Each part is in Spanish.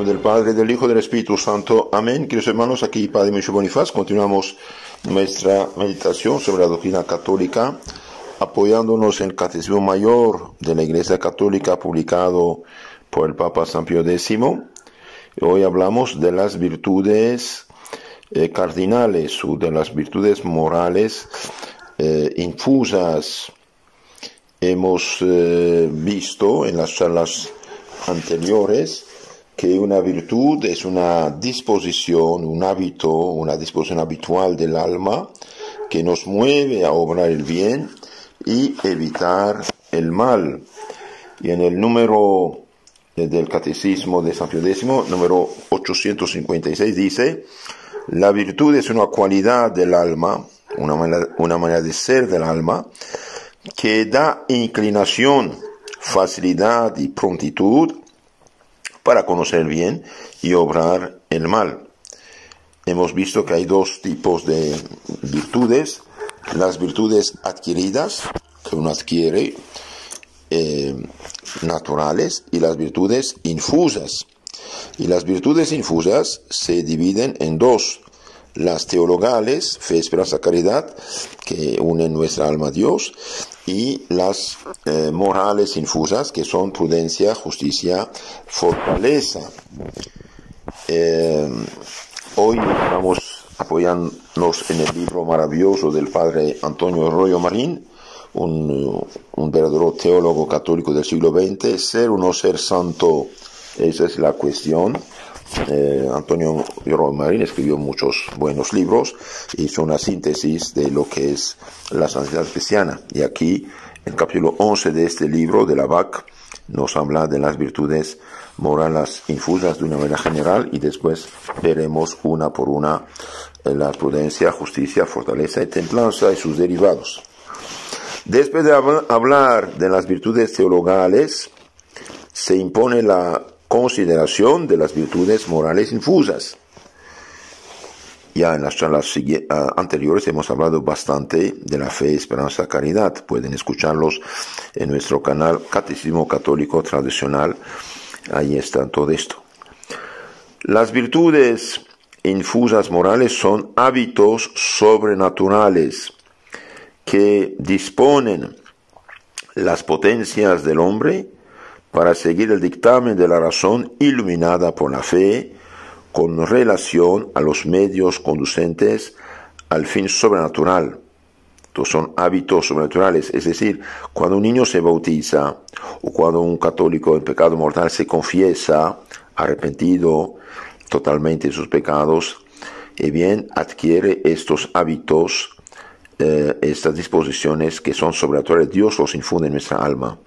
del Padre, del Hijo y del Espíritu Santo. Amén. Queridos hermanos, aquí Padre Michel Bonifaz. Continuamos nuestra meditación sobre la doctrina católica, apoyándonos en el Catecismo Mayor de la Iglesia Católica, publicado por el Papa San Pío X. Hoy hablamos de las virtudes cardinales o de las virtudes morales infusas. Hemos visto en las charlas anteriores que una virtud es una disposición, un hábito, una disposición habitual del alma que nos mueve a obrar el bien y evitar el mal. Y en el número del Catecismo de San Pío X, número 856, dice: la virtud es una cualidad del alma, una manera de ser del alma, que da inclinación, facilidad y prontitud para conocer el bien y obrar el mal. Hemos visto que hay dos tipos de virtudes: las virtudes adquiridas, que uno adquiere, naturales, y las virtudes infusas. Y las virtudes infusas se dividen en dos: las teologales, fe, esperanza, caridad, que unen nuestra alma a Dios, y las morales infusas, que son prudencia, justicia, fortaleza. Hoy vamos apoyándonos en el libro maravilloso del padre Antonio Royo Marín, un verdadero teólogo católico del siglo XX. Ser o no ser santo, esa es la cuestión. Antonio Royo Marín escribió muchos buenos libros, hizo una síntesis de lo que es la santidad cristiana, y aquí en el capítulo 11 de este libro de la BAC nos habla de las virtudes morales infusas de una manera general, y después veremos una por una la prudencia, justicia, fortaleza y templanza y sus derivados. Después de hablar de las virtudes teologales, se impone la consideración de las virtudes morales infusas. Ya en las charlas anteriores hemos hablado bastante de la fe, esperanza, caridad. Pueden escucharlos en nuestro canal Catecismo Católico Tradicional. Ahí está todo esto. Las virtudes infusas morales son hábitos sobrenaturales que disponen las potencias del hombre para seguir el dictamen de la razón iluminada por la fe, con relación a los medios conducentes al fin sobrenatural. Estos son hábitos sobrenaturales, es decir, cuando un niño se bautiza o cuando un católico en pecado mortal se confiesa, arrepentido totalmente de sus pecados, bien adquiere estos hábitos, estas disposiciones que son sobrenaturales. Dios los infunde en nuestra alma,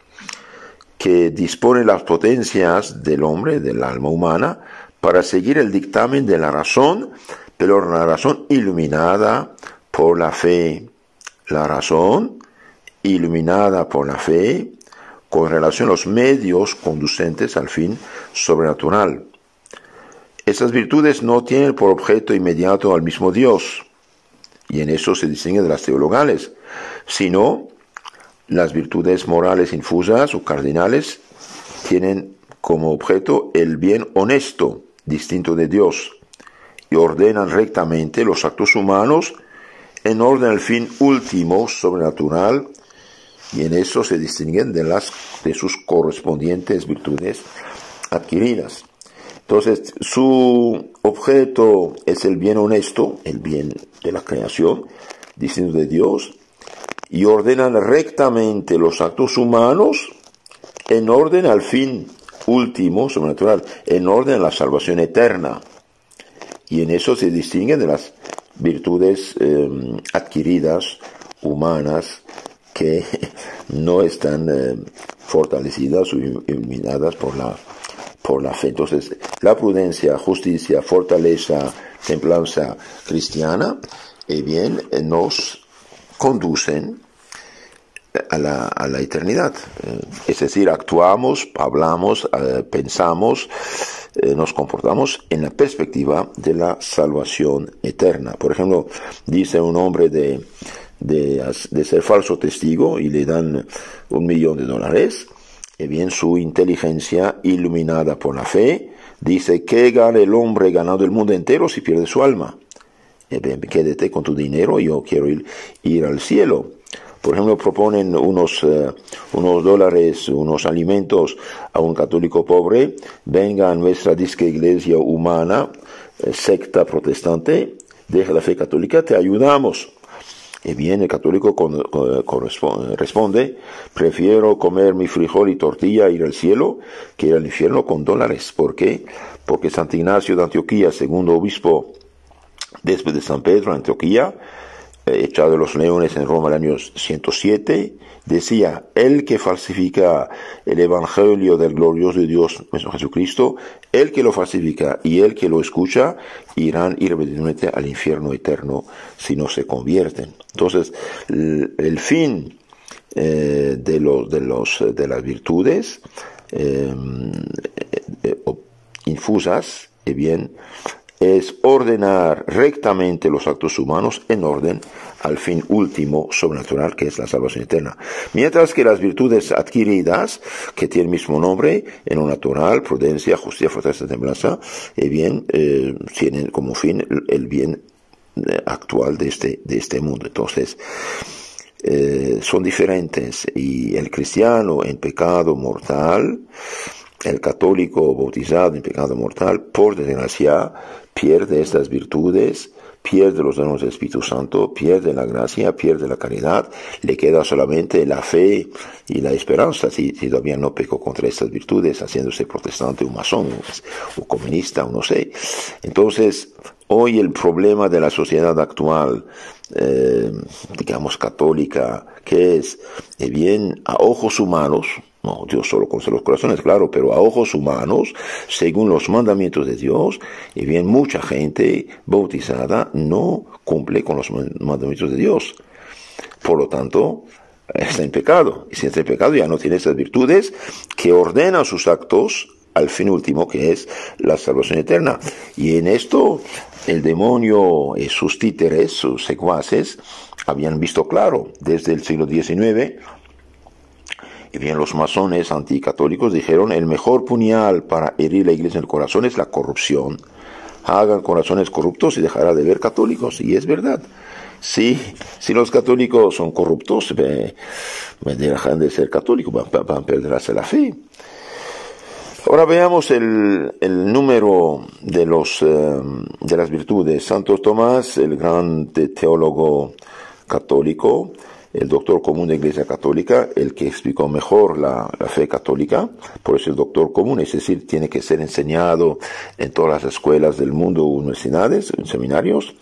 que dispone las potencias del hombre, del alma humana, para seguir el dictamen de la razón, pero la razón iluminada por la fe. La razón iluminada por la fe con relación a los medios conducentes al fin sobrenatural. Esas virtudes no tienen por objeto inmediato al mismo Dios, y en eso se distinguen de las teologales, sino las virtudes morales infusas o cardinales tienen como objeto el bien honesto, distinto de Dios, y ordenan rectamente los actos humanos en orden al fin último, sobrenatural, y en eso se distinguen de sus correspondientes virtudes adquiridas. Entonces, su objeto es el bien honesto, el bien de la creación, distinto de Dios, y ordenan rectamente los actos humanos en orden al fin último, sobrenatural, en orden a la salvación eterna. Y en eso se distinguen de las virtudes adquiridas, humanas, que no están fortalecidas o iluminadas por la fe. Entonces, la prudencia, justicia, fortaleza, templanza cristiana, bien, nos conducen a la eternidad. Es decir, actuamos, hablamos, pensamos, nos comportamos en la perspectiva de la salvación eterna. Por ejemplo, dice un hombre de ser falso testigo y le dan $1.000.000, bien, su inteligencia iluminada por la fe Dice, ¿qué gana el hombre ganando el mundo entero si pierde su alma? Quédate con tu dinero, yo quiero ir al cielo. Por ejemplo, proponen unos dólares, unos alimentos a un católico pobre, venga a nuestra disque iglesia humana, secta protestante, deja la fe católica, te ayudamos. Y bien, el católico responde, prefiero comer mi frijol y tortilla e ir al cielo que ir al infierno con dólares. ¿Por qué? Porque Santo Ignacio de Antioquía, segundo obispo después de San Pedro, Antioquía, echado de los leones en Roma el año 107, decía, el que falsifica el evangelio del glorioso Dios nuestro Jesucristo, el que lo falsifica y el que lo escucha, irán irremediablemente al infierno eterno si no se convierten. Entonces, el fin de las virtudes infusas, bien, es ordenar rectamente los actos humanos en orden al fin último sobrenatural, que es la salvación eterna. Mientras que las virtudes adquiridas, que tienen el mismo nombre, en lo natural, prudencia, justicia, fortaleza, templanza, bien, tienen como fin el bien actual de este mundo. Entonces, son diferentes, y el cristiano en pecado mortal, el católico bautizado en pecado mortal, por desgracia, pierde estas virtudes, pierde los dones del Espíritu Santo, pierde la gracia, pierde la caridad, le queda solamente la fe y la esperanza, si todavía no pecó contra estas virtudes, haciéndose protestante o masón o comunista o no sé. Entonces, hoy el problema de la sociedad actual, digamos católica, que es, bien, a ojos humanos, no, Dios solo conoce los corazones, claro, pero a ojos humanos, según los mandamientos de Dios, y bien, mucha gente bautizada no cumple con los mandamientos de Dios. Por lo tanto, está en pecado. Y si está en pecado, ya no tiene esas virtudes que ordenan sus actos al fin último, que es la salvación eterna. Y en esto, el demonio y sus títeres, sus secuaces, habían visto claro desde el siglo XIX. Y bien, los masones anticatólicos dijeron, el mejor puñal para herir la iglesia en el corazón es la corrupción. Hagan corazones corruptos y dejará de ver católicos. Y es verdad. Si los católicos son corruptos, dejan de ser católicos, van a perderse la fe. Ahora veamos el número de las virtudes. Santo Tomás, el gran teólogo católico, el doctor común de la Iglesia Católica, el que explicó mejor la fe católica, por eso el doctor común, es decir, tiene que ser enseñado en todas las escuelas del mundo, universidades, en seminarios,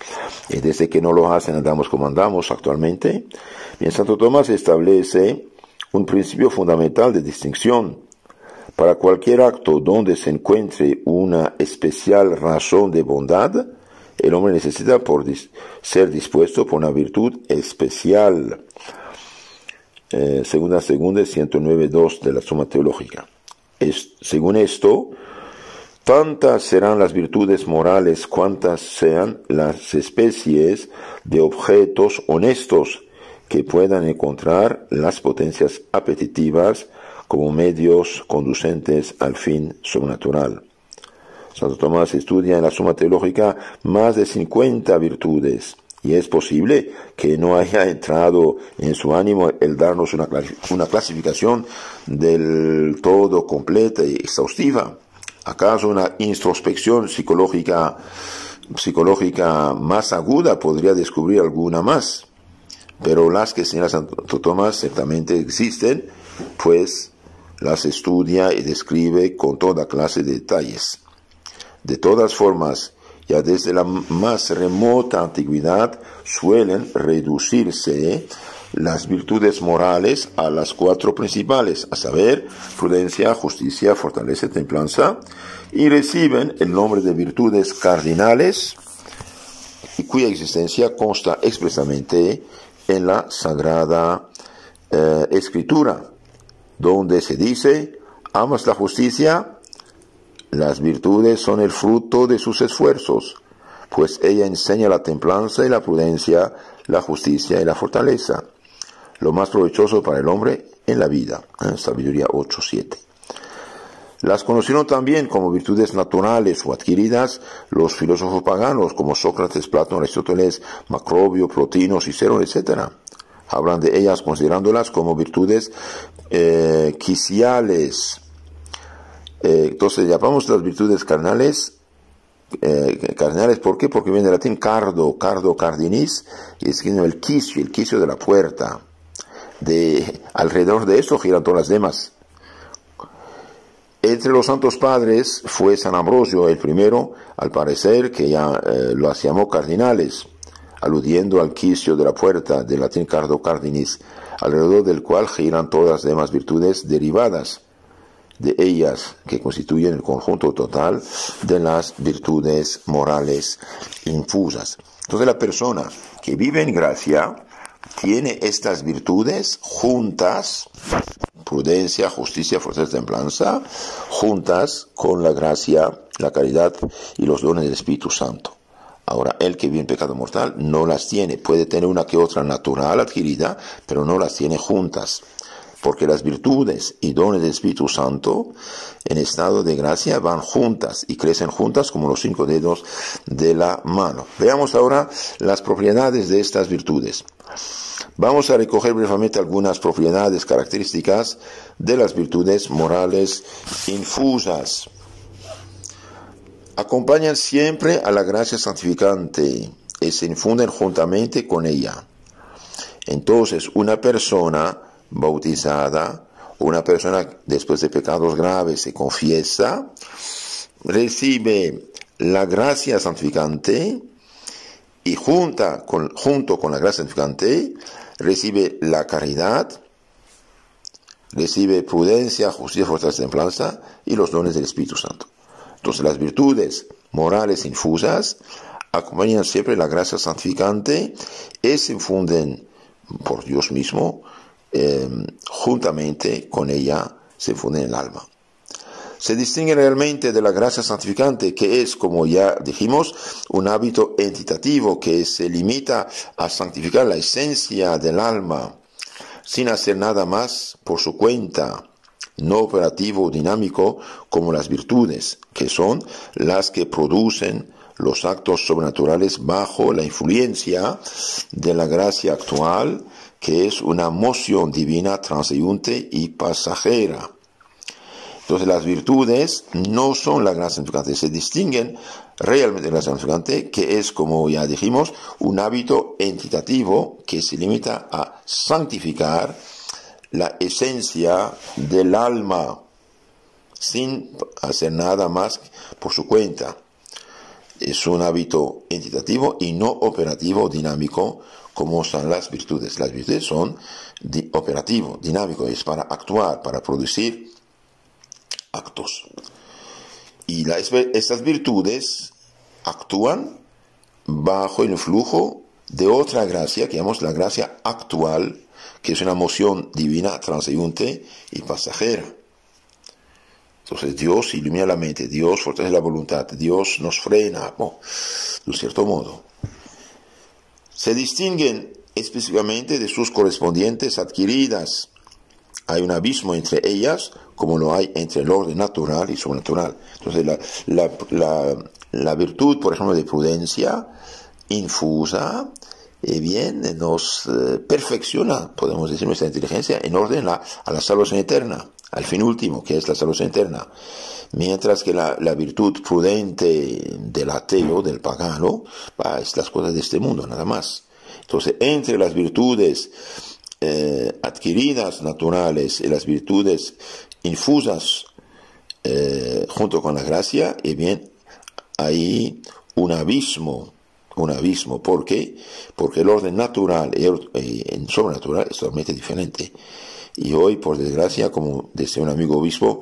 y desde que no lo hacen andamos como andamos actualmente. Bien, Santo Tomás establece un principio fundamental de distinción. Para cualquier acto donde se encuentre una especial razón de bondad, el hombre necesita ser dispuesto por una virtud especial. Segunda 109.2 de la Suma Teológica. Según esto, tantas serán las virtudes morales cuantas sean las especies de objetos honestos que puedan encontrar las potencias apetitivas como medios conducentes al fin sobrenatural. Santo Tomás estudia en la Suma Teológica más de 50 virtudes, y es posible que no haya entrado en su ánimo el darnos una clasificación del todo completa y exhaustiva. ¿Acaso una introspección psicológica más aguda podría descubrir alguna más? Pero las que señala Santo Tomás ciertamente existen, pues las estudia y describe con toda clase de detalles. De todas formas, ya desde la más remota antigüedad suelen reducirse las virtudes morales a las 4 principales, a saber, prudencia, justicia, fortaleza, templanza, y reciben el nombre de virtudes cardinales, y cuya existencia consta expresamente en la Sagrada Escritura, donde se dice, ¿amas la justicia? Las virtudes son el fruto de sus esfuerzos, pues ella enseña la templanza y la prudencia, la justicia y la fortaleza, lo más provechoso para el hombre en la vida. Sabiduría 8:7. Las conocieron también como virtudes naturales o adquiridas los filósofos paganos como Sócrates, Platón, Aristóteles, Macrobio, Plotino, Cicero, etc. Hablan de ellas considerándolas como virtudes quiciales. Entonces llamamos las virtudes carnales. Cardenales, ¿por qué? Porque viene del latín cardo, cardinis, y es el quicio de la puerta. Alrededor de eso giran todas las demás. Entre los santos padres fue San Ambrosio el primero, al parecer, que ya los llamó cardinales, aludiendo al quicio de la puerta, del latín cardo cardinis, alrededor del cual giran todas las demás virtudes derivadas de ellas, que constituyen el conjunto total de las virtudes morales infusas. Entonces la persona que vive en gracia tiene estas virtudes juntas, prudencia, justicia, fuerza, templanza, juntas con la gracia, la caridad y los dones del Espíritu Santo. Ahora, el que vive en pecado mortal no las tiene, puede tener una que otra natural adquirida, pero no las tiene juntas. Porque las virtudes y dones del Espíritu Santo en estado de gracia van juntas y crecen juntas como los 5 dedos de la mano. Veamos ahora las propiedades de estas virtudes. Vamos a recoger brevemente algunas propiedades características de las virtudes morales infusas. Acompañan siempre a la gracia santificante y se infunden juntamente con ella. Entonces, una persona bautizada, una persona después de pecados graves se confiesa, recibe la gracia santificante y junto con la gracia santificante recibe la caridad, recibe prudencia, justicia, fuerza, templanza y los dones del Espíritu Santo. Entonces las virtudes morales infusas acompañan siempre la gracia santificante y se infunden por Dios mismo, juntamente con ella se infunde en el alma. Se distingue realmente de la gracia santificante, que es, como ya dijimos, un hábito entitativo que se limita a santificar la esencia del alma, sin hacer nada más por su cuenta, no operativo o dinámico como las virtudes, que son las que producen los actos sobrenaturales bajo la influencia de la gracia actual, que es una moción divina transeúnte y pasajera. Entonces las virtudes no son la gracia santificante, se distinguen realmente de la gracia santificante, que es, como ya dijimos, un hábito entitativo que se limita a santificar la esencia del alma, sin hacer nada más por su cuenta. Es un hábito entitativo y no operativo, dinámico, como son las virtudes. Las virtudes son operativo, dinámico, es para actuar, para producir actos. Y estas virtudes actúan bajo el influjo de otra gracia, que llamamos la gracia actual, que es una moción divina, transeúnte y pasajera. Entonces Dios ilumina la mente, Dios fortalece la voluntad, Dios nos frena, de un cierto modo. Se distinguen específicamente de sus correspondientes adquiridas. Hay un abismo entre ellas, como lo hay entre el orden natural y sobrenatural. Entonces la virtud, por ejemplo, de prudencia infusa, bien, nos perfecciona, podemos decir, nuestra inteligencia en orden a la salvación eterna, al fin último, que es la salvación eterna. Mientras que la virtud prudente del ateo, del pagano, es las cosas de este mundo, nada más. Entonces, entre las virtudes adquiridas naturales y las virtudes infusas junto con la gracia, bien, hay un abismo. ¿Por qué? Porque el orden natural y el sobrenatural es totalmente diferente. Y hoy, por desgracia, como decía un amigo obispo,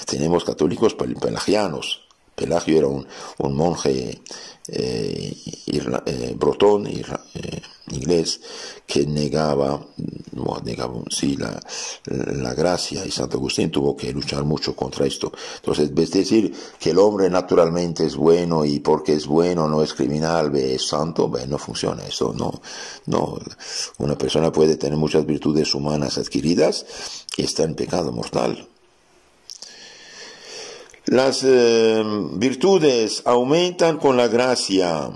tenemos católicos pelagianos. Pelagio era un monje bretón, inglés, que negaba la gracia, y Santo Agustín tuvo que luchar mucho contra esto. Entonces, en vez de decir que el hombre naturalmente es bueno y porque es bueno no es criminal, es santo, no funciona eso. No, una persona puede tener muchas virtudes humanas adquiridas y está en pecado mortal. Las virtudes aumentan con la gracia.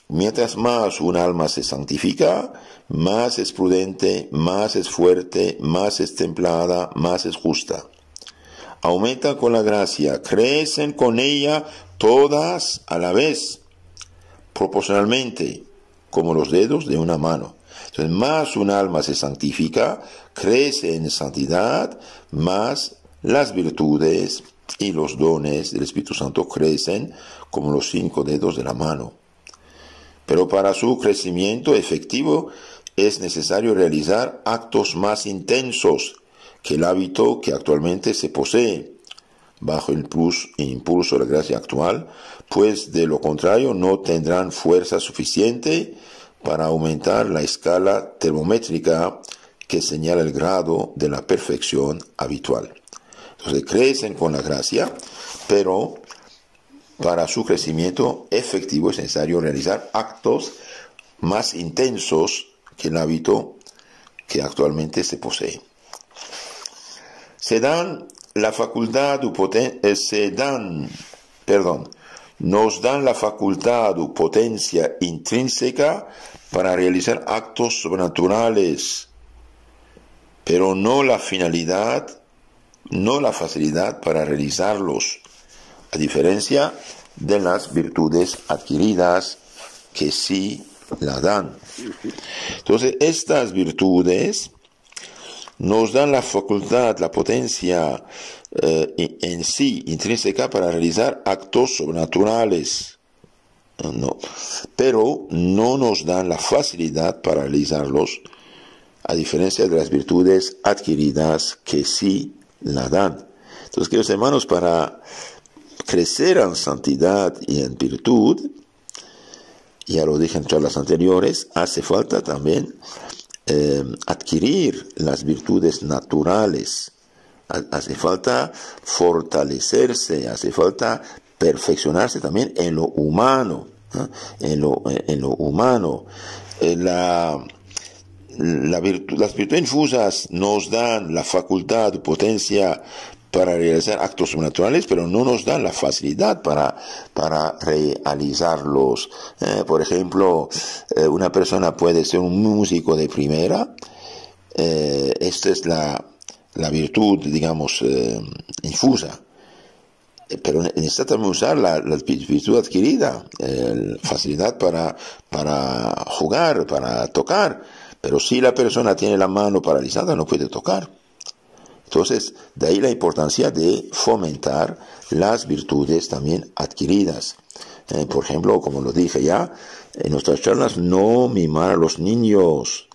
Mientras más un alma se santifica, más es prudente, más es fuerte, más es templada, más es justa. Aumentan con la gracia, crecen con ella todas a la vez, proporcionalmente, como los dedos de una mano. Entonces, más un alma se santifica, crece en santidad, más las virtudes y los dones del Espíritu Santo crecen como los 5 dedos de la mano. Pero para su crecimiento efectivo es necesario realizar actos más intensos que el hábito que actualmente se posee, bajo el impulso de la gracia actual, pues de lo contrario no tendrán fuerza suficiente para aumentar la escala termométrica que señala el grado de la perfección habitual. Entonces crecen con la gracia, pero para su crecimiento efectivo es necesario realizar actos más intensos que el hábito que actualmente se posee. Nos dan la facultad u potencia intrínseca para realizar actos sobrenaturales, pero no la finalidad, no la facilidad para realizarlos, a diferencia de las virtudes adquiridas que sí la dan. Entonces, estas virtudes nos dan la facultad, la potencia en sí, intrínseca, para realizar actos sobrenaturales, pero no nos dan la facilidad para realizarlos, a diferencia de las virtudes adquiridas que sí la dan. Entonces, queridos hermanos, para crecer en santidad y en virtud, ya lo dije en charlas anteriores, hace falta también adquirir las virtudes naturales, hace falta fortalecerse, hace falta perfeccionarse también en lo humano, en lo humano. Las virtudes infusas nos dan la facultad, potencia para realizar actos sobrenaturales, pero no nos dan la facilidad para realizarlos. Por ejemplo, una persona puede ser un músico de primera. Esta es la virtud, digamos, infusa. Pero necesita también usar la virtud adquirida, facilidad para jugar, para tocar. Pero si la persona tiene la mano paralizada, no puede tocar. Entonces, de ahí la importancia de fomentar las virtudes también adquiridas. Por ejemplo, como lo dije ya, en nuestras charlas, no mimar a los niños,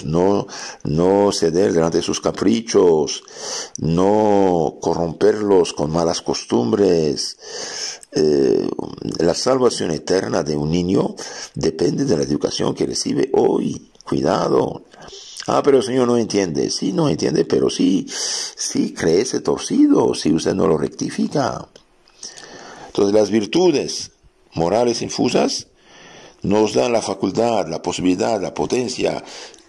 no ceder delante de sus caprichos, no corromperlos con malas costumbres. La salvación eterna de un niño depende de la educación que recibe hoy. Cuidado. Pero el Señor no entiende. Sí, no entiende, pero sí crece torcido si usted no lo rectifica. Entonces, las virtudes morales infusas nos dan la facultad, la posibilidad, la potencia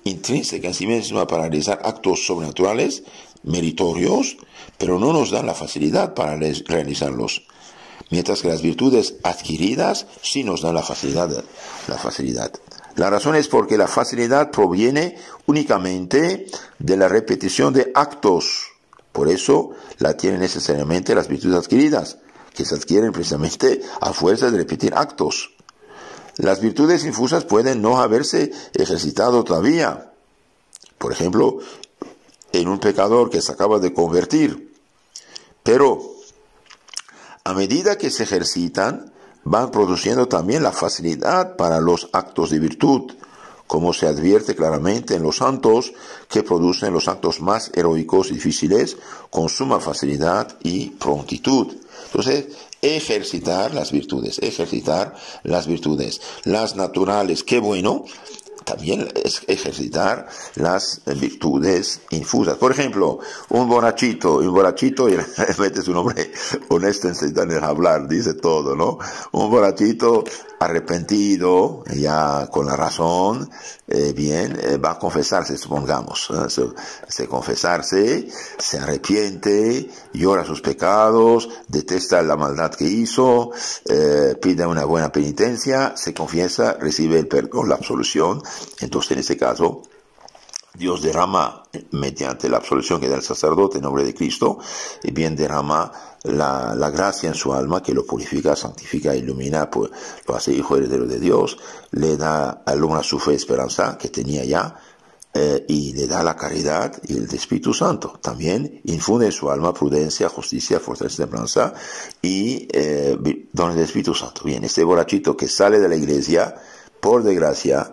intrínseca en sí misma para realizar actos sobrenaturales, meritorios, pero no nos dan la facilidad para realizarlos. Mientras que las virtudes adquiridas sí nos dan la facilidad. La razón es porque la facilidad proviene únicamente de la repetición de actos. Por eso la tienen necesariamente las virtudes adquiridas, que se adquieren precisamente a fuerza de repetir actos. Las virtudes infusas pueden no haberse ejercitado todavía. Por ejemplo, en un pecador que se acaba de convertir. Pero a medida que se ejercitan, van produciendo también la facilidad para los actos de virtud, como se advierte claramente en los santos que producen los actos más heroicos y difíciles con suma facilidad y prontitud. Entonces, ejercitar las virtudes, las naturales, qué bueno. También es ejercitar las virtudes infusas. Por ejemplo, un borrachito, y realmente es un hombre honesto en hablar, dice todo, ¿no? Un borrachito arrepentido, ya con la razón, va a confesarse, supongamos, se confesarse, se arrepiente, llora sus pecados, detesta la maldad que hizo, pide una buena penitencia, se confiesa, recibe el perdón, la absolución. Entonces, en este caso, Dios derrama, mediante la absolución que da el sacerdote en nombre de Cristo, y bien derrama la gracia en su alma, que lo purifica, santifica, ilumina, pues lo hace hijo heredero de Dios, le da, alumbra su fe y esperanza que tenía ya, y le da la caridad y el Espíritu Santo. También infunde en su alma prudencia, justicia, fortaleza, templanza y dones del Espíritu Santo. Bien, este borrachito que sale de la iglesia, por desgracia,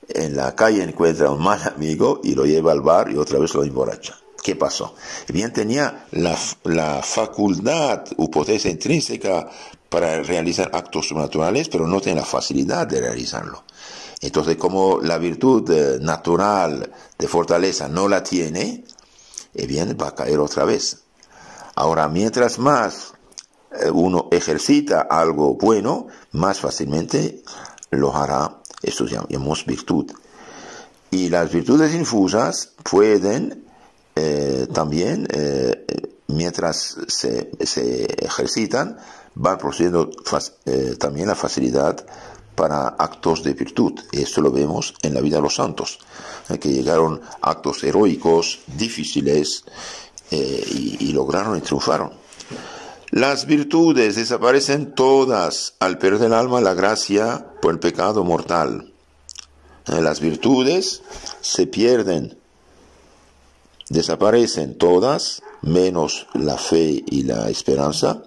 en la calle encuentra un mal amigo y lo lleva al bar y otra vez lo emborracha. ¿Qué pasó? Bien, tenía la facultad u potencia intrínseca para realizar actos sobrenaturales, pero no tiene la facilidad de realizarlo. Entonces, como la virtud natural de fortaleza no la tiene, bien, va a caer otra vez. Ahora, mientras más uno ejercita algo bueno, más fácilmente lo hará. Esto llamamos virtud. Y las virtudes infusas pueden también, mientras se ejercitan, van produciendo también la facilidad para actos de virtud. Esto lo vemos en la vida de los santos, que llegaron actos heroicos, difíciles, y lograron y triunfaron. Las virtudes desaparecen todas al perder el alma la gracia por el pecado mortal. Las virtudes se pierden, desaparecen todas, menos la fe y la esperanza,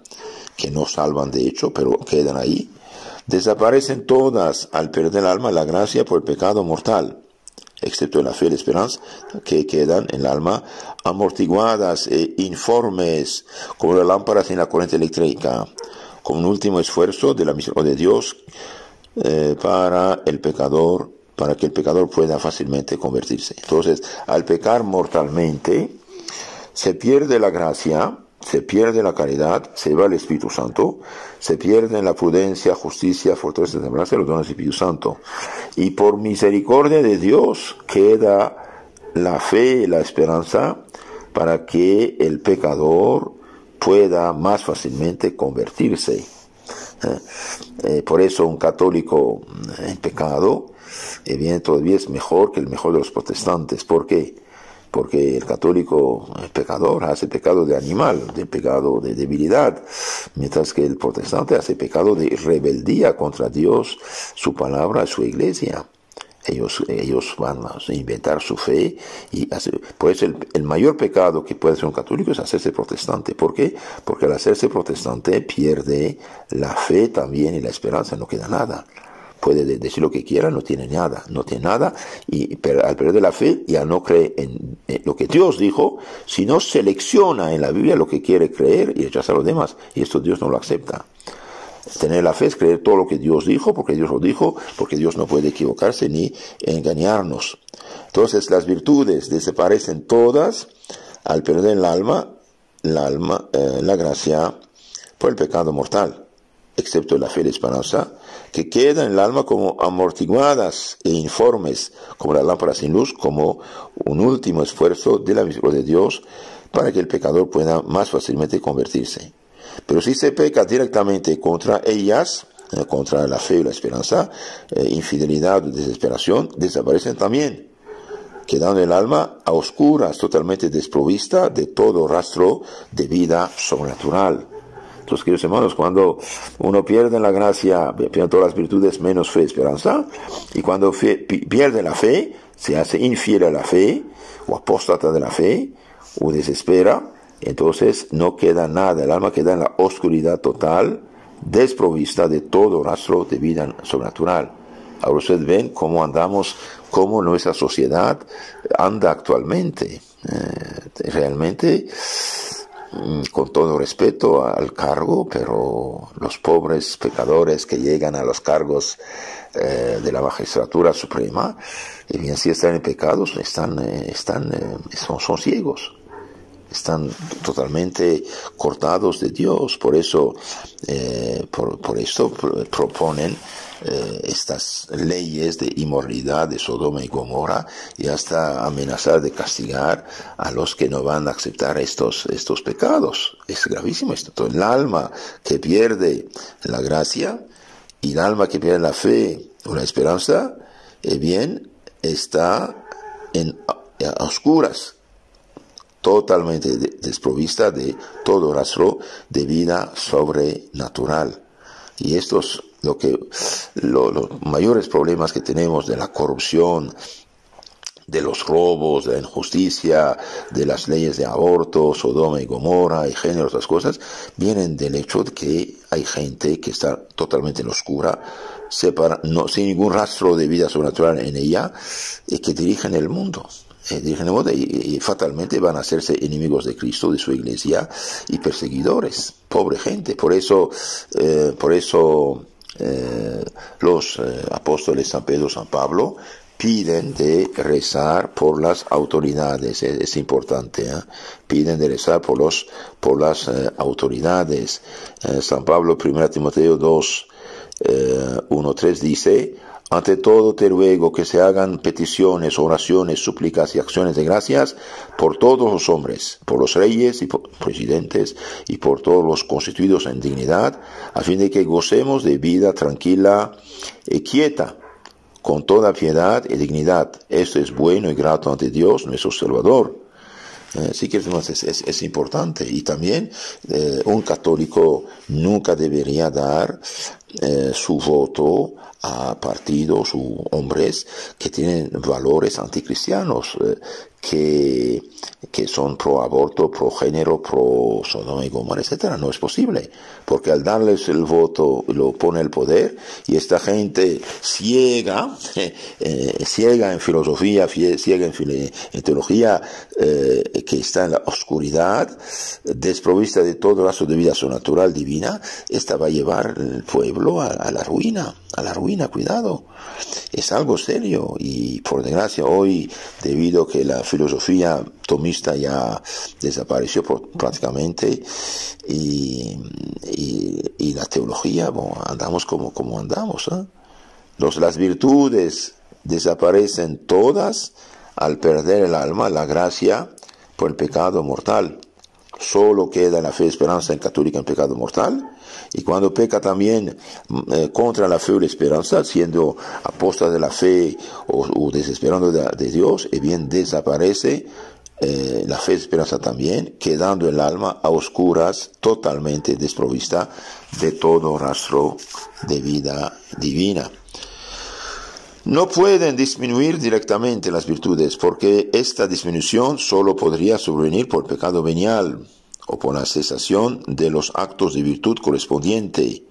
que no salvan de hecho, pero quedan ahí. Desaparecen todas al perder el alma la gracia por el pecado mortal, excepto la fe y la esperanza, que quedan en el alma amortiguadas e informes, como las lámparas en la corriente eléctrica, como un último esfuerzo de la misericordia de Dios para que el pecador pueda fácilmente convertirse. Entonces, al pecar mortalmente, se pierde la gracia, se pierde la caridad, se va el Espíritu Santo, se pierden la prudencia, justicia, fortaleza, templanza, los dones del Espíritu Santo. Y por misericordia de Dios queda la fe y la esperanza para que el pecador pueda más fácilmente convertirse. Por eso un católico en pecado, bien, todavía es mejor que el mejor de los protestantes. ¿Por qué? Porque el católico pecador hace pecado de animal, de pecado de debilidad, mientras que el protestante hace pecado de rebeldía contra Dios, su palabra, su iglesia. Ellos van a inventar su fe y por eso el mayor pecado que puede hacer un católico es hacerse protestante. ¿Por qué? Porque al hacerse protestante pierde la fe también y la esperanza, no queda nada. Puede decir lo que quiera, no tiene nada, y al perder la fe ya no cree en lo que Dios dijo, sino selecciona en la Biblia lo que quiere creer y rechaza a los demás, y esto Dios no lo acepta. Tener la fe es creer todo lo que Dios dijo, porque Dios lo dijo, porque Dios no puede equivocarse ni engañarnos. Entonces las virtudes desaparecen todas al perder la gracia por el pecado mortal, excepto la fe y la esperanza, que quedan en el alma como amortiguadas e informes, como las lámparas sin luz, como un último esfuerzo de la misericordia de Dios para que el pecador pueda más fácilmente convertirse. Pero si se peca directamente contra ellas, contra la fe y la esperanza, infidelidad o desesperación, desaparecen también, quedando el alma a oscuras, totalmente desprovista de todo rastro de vida sobrenatural. Entonces, queridos hermanos, cuando uno pierde la gracia, pierde todas las virtudes menos fe y esperanza, y cuando pierde la fe, se hace infiel a la fe, o apóstata de la fe, o desespera, entonces no queda nada, el alma queda en la oscuridad total, desprovista de todo rastro de vida sobrenatural. Ahora ustedes ven cómo andamos, cómo nuestra sociedad anda actualmente. Realmente, con todo respeto al cargo, pero los pobres pecadores que llegan a los cargos de la magistratura suprema, y bien si están en pecados, son ciegos. están totalmente cortados de Dios. Por eso, por esto proponen estas leyes de inmoralidad de Sodoma y Gomorra, y hasta amenazar de castigar a los que no van a aceptar estos pecados. Es gravísimo esto. Todo el alma que pierde la gracia y el alma que pierde la fe o la esperanza, bien, está a oscuras, totalmente desprovista de todo rastro de vida sobrenatural. Y estos los mayores problemas que tenemos de la corrupción, de los robos, de la injusticia, de las leyes de aborto, Sodoma y Gomorra y género, otras cosas, vienen del hecho de que hay gente que está totalmente en oscura, sin ningún rastro de vida sobrenatural en ella, y que dirigen el mundo. Y fatalmente van a hacerse enemigos de Cristo, de su iglesia, y perseguidores. Pobre gente. Por eso los apóstoles San Pedro, San Pablo piden de rezar por las autoridades. Es importante, piden de rezar por las autoridades. San Pablo, 1 Timoteo 2, 1-3 dice: ante todo te ruego que se hagan peticiones, oraciones, súplicas y acciones de gracias por todos los hombres, por los reyes y por presidentes y por todos los constituidos en dignidad, a fin de que gocemos de vida tranquila y quieta, con toda piedad y dignidad. Esto es bueno y grato ante Dios, nuestro Salvador. Sí que es importante. Y también un católico nunca debería dar su voto a partidos u hombres que tienen valores anticristianos, que son pro aborto, pro género, pro Sodoma y Gomorra, etc. No es posible, porque al darles el voto lo pone el poder, y esta gente ciega en filosofía, ciega en teología, que está en la oscuridad, desprovista de todo rastro de vida sobrenatural divina, esta va a llevar el pueblo a la ruina, cuidado. Es algo serio, y por desgracia hoy, debido a que la filosofía tomista ya desapareció prácticamente, y la teología, andamos como andamos, las virtudes desaparecen todas al perder el alma, la gracia, por el pecado mortal. Solo queda la fe y esperanza en católica en pecado mortal, y cuando peca también contra la fe y la esperanza, siendo aposta de la fe o desesperando de Dios, y bien desaparece la fe y esperanza también, quedando el alma a oscuras, totalmente desprovista de todo rastro de vida divina. No pueden disminuir directamente las virtudes, porque esta disminución solo podría sobrevenir por pecado venial o por la cesación de los actos de virtud correspondiente.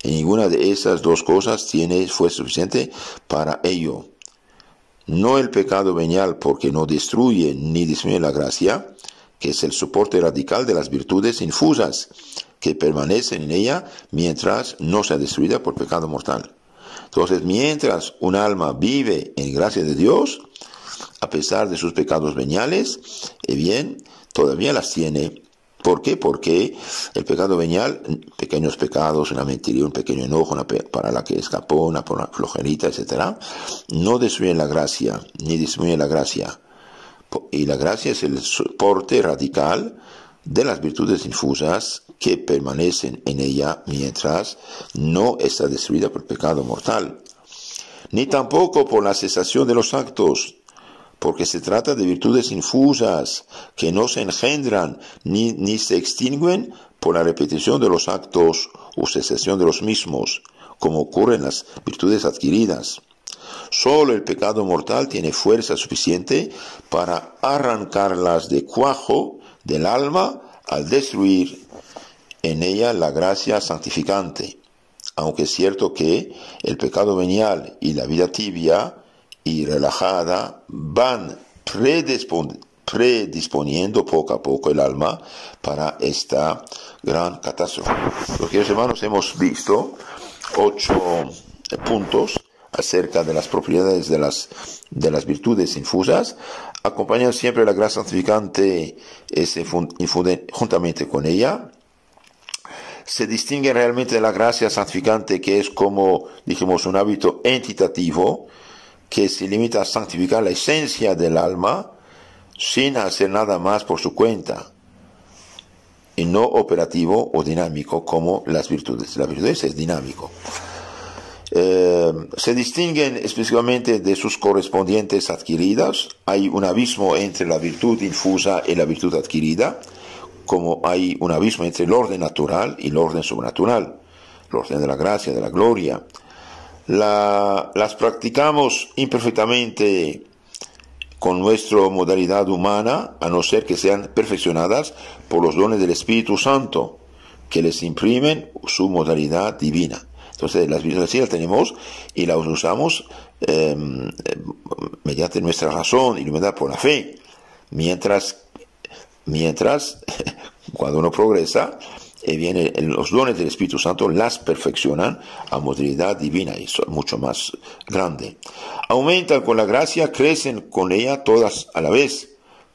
Y ninguna de esas dos cosas fue suficiente para ello. No el pecado venial, porque no destruye ni disminuye la gracia, que es el soporte radical de las virtudes infusas, que permanecen en ella mientras no sea destruida por pecado mortal. Entonces, mientras un alma vive en gracia de Dios, a pesar de sus pecados veniales, bien, todavía las tiene. ¿Por qué? Porque el pecado venial, pequeños pecados, una mentira, un pequeño enojo, para la que escapó, una flojerita, etc., no destruyen la gracia, ni disminuyen la gracia. Y la gracia es el soporte radical de las virtudes infusas que permanecen en ella mientras no está destruida por el pecado mortal. Ni tampoco por la cesación de los actos, porque se trata de virtudes infusas que no se engendran ni se extinguen por la repetición de los actos o cesación de los mismos, como ocurre en las virtudes adquiridas. Solo el pecado mortal tiene fuerza suficiente para arrancarlas de cuajo del alma al destruir en ella la gracia santificante, aunque es cierto que el pecado venial y la vida tibia y relajada van predisponiendo poco a poco el alma para esta gran catástrofe. Los queridos hermanos, hemos visto 8 puntos acerca de las propiedades de las virtudes infusas, acompañan siempre la gracia santificante y se infunden juntamente con ella. Se distingue realmente de la gracia santificante, que es como, dijimos, un hábito entitativo que se limita a santificar la esencia del alma sin hacer nada más por su cuenta, y no operativo o dinámico como las virtudes. La virtud es dinámico. Se distinguen específicamente de sus correspondientes adquiridas. Hay un abismo entre la virtud infusa y la virtud adquirida, como hay un abismo entre el orden natural y el orden sobrenatural, el orden de la gracia, de la gloria. Las practicamos imperfectamente con nuestra modalidad humana, a no ser que sean perfeccionadas por los dones del Espíritu Santo, que les imprimen su modalidad divina. Entonces, las virtudes sí las tenemos y las usamos mediante nuestra razón, iluminada por la fe, mientras cuando uno progresa, vienen los dones del Espíritu Santo, las perfeccionan a modalidad divina y son mucho más grande. Aumentan con la gracia, crecen con ella todas a la vez,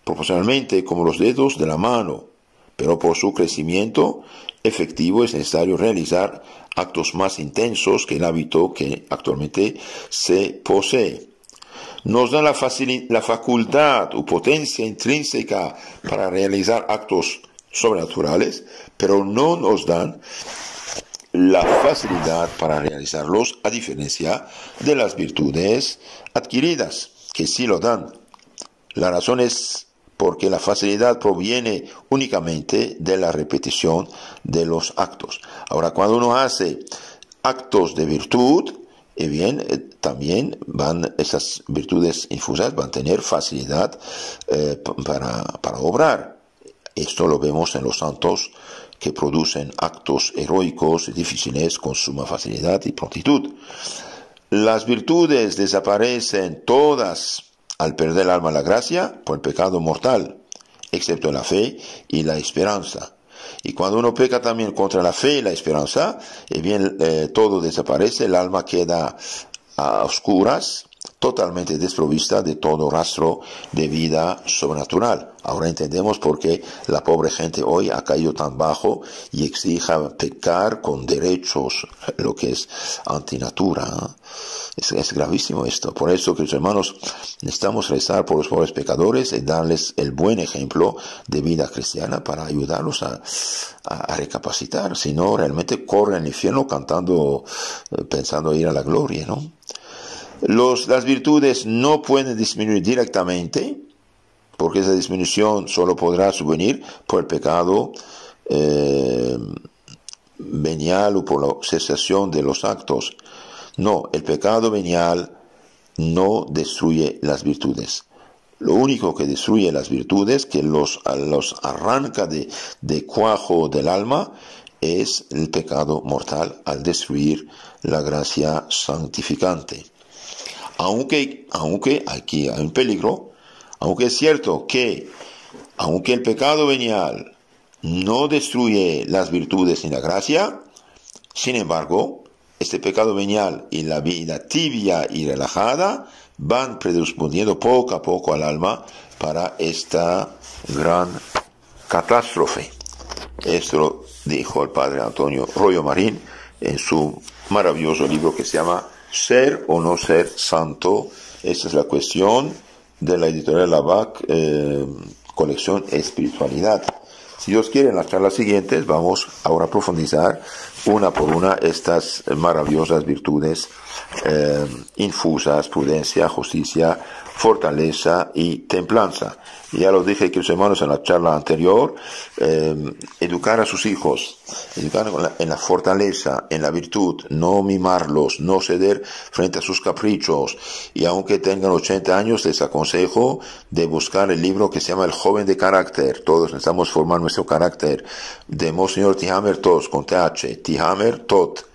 proporcionalmente como los dedos de la mano, pero por su crecimiento efectivo es necesario realizar actos más intensos que el hábito que actualmente se posee. Nos da la facultad o potencia intrínseca para realizar actos sobrenaturales, pero no nos dan la facilidad para realizarlos, a diferencia de las virtudes adquiridas, que sí lo dan. La razón es porque la facilidad proviene únicamente de la repetición de los actos. Ahora, cuando uno hace actos de virtud, también esas virtudes infusas van a tener facilidad para obrar. Esto lo vemos en los santos que producen actos heroicos y difíciles con suma facilidad y prontitud. Las virtudes desaparecen todas al perder el alma la gracia por el pecado mortal, excepto la fe y la esperanza. Y cuando uno peca también contra la fe y la esperanza, todo desaparece, el alma queda a oscuras, totalmente desprovista de todo rastro de vida sobrenatural. Ahora entendemos por qué la pobre gente hoy ha caído tan bajo y exija pecar con derechos, lo que es antinatura. Es gravísimo esto. Por eso, queridos hermanos, necesitamos rezar por los pobres pecadores y darles el buen ejemplo de vida cristiana para ayudarlos a recapacitar. Si no, realmente corren al infierno pensando ir a la gloria, ¿no? Las virtudes no pueden disminuir directamente, porque esa disminución solo podrá subvenir por el pecado venial o por la cesación de los actos. No, el pecado venial no destruye las virtudes. Lo único que destruye las virtudes, que los arranca de cuajo del alma, es el pecado mortal al destruir la gracia santificante. Aunque aquí hay un peligro, aunque es cierto que, aunque el pecado venial no destruye las virtudes ni la gracia, sin embargo, este pecado venial y la vida tibia y relajada van predisponiendo poco a poco al alma para esta gran catástrofe. Esto lo dijo el padre Antonio Royo Marín en su maravilloso libro que se llama Ser o no ser santo. Esta es la cuestión de la editorial Lavac, colección Espiritualidad. Si Dios quiere, en las charlas siguientes vamos ahora a profundizar una por una estas maravillosas virtudes infusas: prudencia, justicia, fortaleza y templanza. Y ya lo dije, que los hermanos, en la charla anterior, educar a sus hijos, educar en la fortaleza, en la virtud, no mimarlos, no ceder frente a sus caprichos. Y aunque tengan 80 años, les aconsejo de buscar el libro que se llama El joven de carácter. Todos necesitamos formar nuestro carácter, de Monseñor Tihamer Tos, con TH, Tihamer Tot.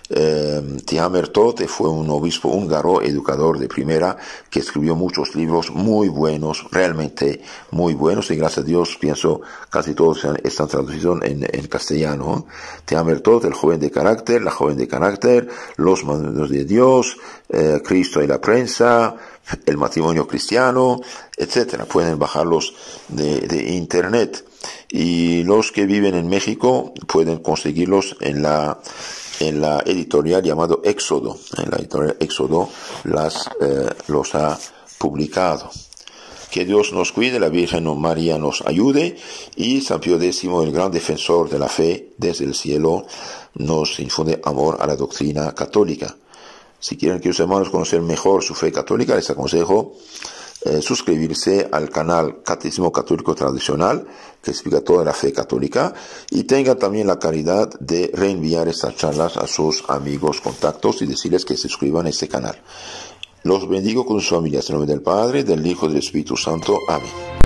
Tihamer Tote fue un obispo húngaro, educador de primera, que escribió muchos libros muy buenos, realmente muy buenos, y gracias a Dios pienso casi todos están traducidos en castellano. Tihamer Tote, el joven de carácter, la joven de carácter, los mandamientos de Dios, Cristo y la prensa, el matrimonio cristiano, etcétera. Pueden bajarlos de internet, y los que viven en México pueden conseguirlos en la editorial llamado Éxodo. En la editorial Éxodo los ha publicado. Que Dios nos cuide, la Virgen María nos ayude, y San Pío X, el gran defensor de la fe desde el cielo, nos infunde amor a la doctrina católica. Si quieren que los hermanos conocer mejor su fe católica, les aconsejo suscribirse al canal Catecismo Católico Tradicional, que explica toda la fe católica, y tengan también la caridad de reenviar estas charlas a sus amigos, contactos, y decirles que se suscriban a este canal. Los bendigo con sus familias, en nombre del Padre, del Hijo y del Espíritu Santo. Amén.